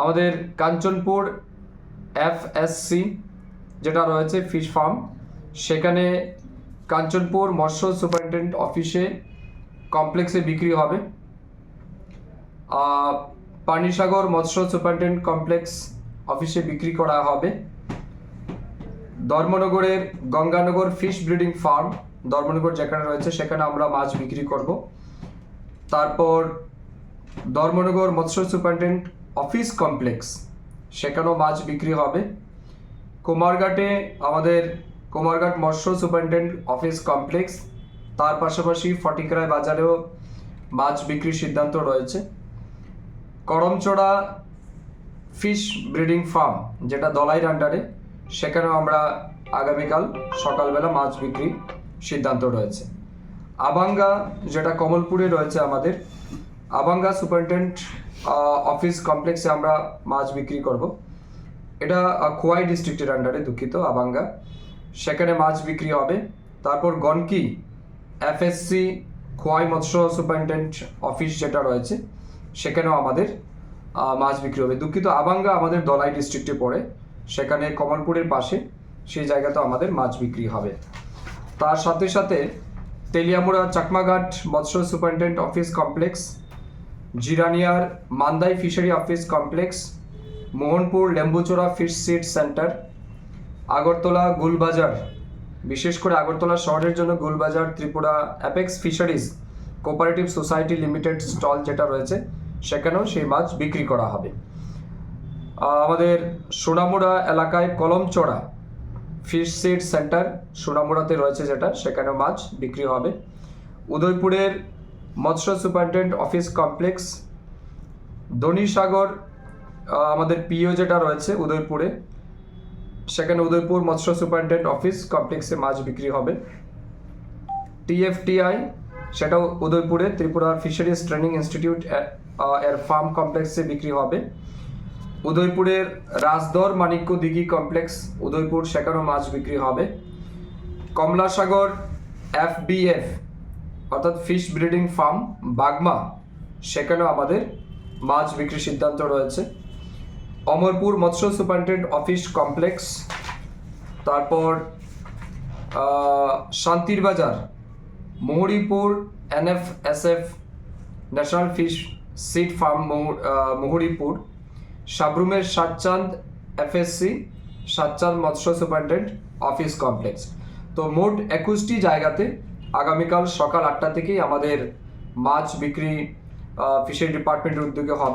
আমাদের কাঞ্চনপুর FSC যেটা রয়েছে ফিশ ফার্ম, সেখানে কাঞ্চনপুর মৎস্য সুপারিনটেন্ডেন্ট অফিসে কমপ্লেক্সে বিক্রি হবে। পানিসাগর মৎস্য সুপারিনটেন্ডেন্ট কমপ্লেক্স অফিসে বিক্রি করা হবে। ধর্মনগরের Ganganagar fish breeding farm, Dharmanagar যেখানে রয়েছে সেখানে আমরা মাছ বিক্রি করব। তারপর ধর্মনগর মৎস্য সুপারিনটেন্ডেন্ট অফিস কমপ্লেক্স, সেখানেও মাছ বিক্রি হবে। কুমারঘাটে আমাদের কুমারঘাট মৎস্য সুপারিনটেন্ডেন্ট অফিস কমপ্লেক্স, তার পাশাপাশি ফটিকরায় বাজারেও মাছ বিক্রির সিদ্ধান্ত রয়েছে। করমচড়া ফিশ ব্রিডিং ফার্ম যেটা দলাইয়ের আন্ডারে, সেখানেও আমরা আগামীকাল সকালবেলা মাছ বিক্রির সিদ্ধান্ত রয়েছে। আবাঙ্গা যেটা কমলপুরে রয়েছে আমাদের, আবাঙ্গা সুপারিনটেন্ডেন্ট অফিস কমপ্লেক্সে আমরা মাছ বিক্রি করব। এটা খোয়াই ডিস্ট্রিক্টের আন্ডারে, দুঃখিত, আবাঙ্গা, সেখানে মাছ বিক্রি হবে। তারপর গনকি FSC খোয়াই মৎস্য সুপারিনটেন্ডেন্ট অফিস যেটা রয়েছে সেখানেও আমাদের মাছ বিক্রি হবে। দুঃখিত, আবাঙ্গা আমাদের দলাই ডিস্ট্রিক্টে পড়ে, সেখানে কমলপুরের পাশে, সেই জায়গাতেও আমাদের মাছ বিক্রি হবে। তার সাথে সাথে তেলিয়ামুড়া চাকমাঘাট মৎস্য সুপারিনটেন্ডেন্ট অফিস কমপ্লেক্স, জিরানিয়ার Mandai fishery office complex, Mohanpur Lembuchora fish seed centre, Agartala Gulbazar, বিশেষ করে আগরতলা শহরের জন্য Gulbazar Tripura apex fisheries cooperative society limited stall যেটা রয়েছে সেখানেও সেই মাছ বিক্রি করা হবে। আমাদের সোনামুড়া এলাকায় কলমচড়া ফিশ সিড সেন্টার সোনামুড়াতে রয়েছে যেটা, সেখানেও মাছ বিক্রি হবে। উদয়পুরের মৎস্য সুপারিনটেন্ডেন্ট অফিস কমপ্লেক্স, ধনীসাগর আমাদের পিও যেটা রয়েছে উদয়পুরে, সেখানে উদয়পুর মৎস্য সুপারিনটেন্ডেন্ট অফিস কমপ্লেক্সে মাছ বিক্রি হবে। TFTI সেটাও উদয়পুরে ত্রিপুরা ফিশারিজ ট্রেনিং ইনস্টিটিউট এর ফার্ম কমপ্লেক্সে বিক্রি হবে। উদয়পুরের রাজদর মানিক্য দিঘি কমপ্লেক্স উদয়পুর, সেখানেও মাছ বিক্রি হবে। কমলাসাগর FBF অর্থাৎ ফিশ ব্রিডিং ফার্ম বাগমা, সেখানেও আমাদের মাছ বিক্রির সিদ্ধান্ত রয়েছে। অমরপুর মৎস্য সুপারিনটেন্ডেন্ট অফিস কমপ্লেক্স, তারপর শান্তির বাজার Muhuripur NFSF national fish seed farm Muhuripur, সাবরুমের সাতচাঁদ FSC সাতচাঁদ মৎস্য সুপারিনটেন্ডেন্ট অফিস কমপ্লেক্স। তো মোট 21টি জায়গাতে আগামীকাল সকাল 8টা থেকেই আমাদের মাছ বিক্রি ফিশারি ডিপার্টমেন্টের উদ্যোগে হবে।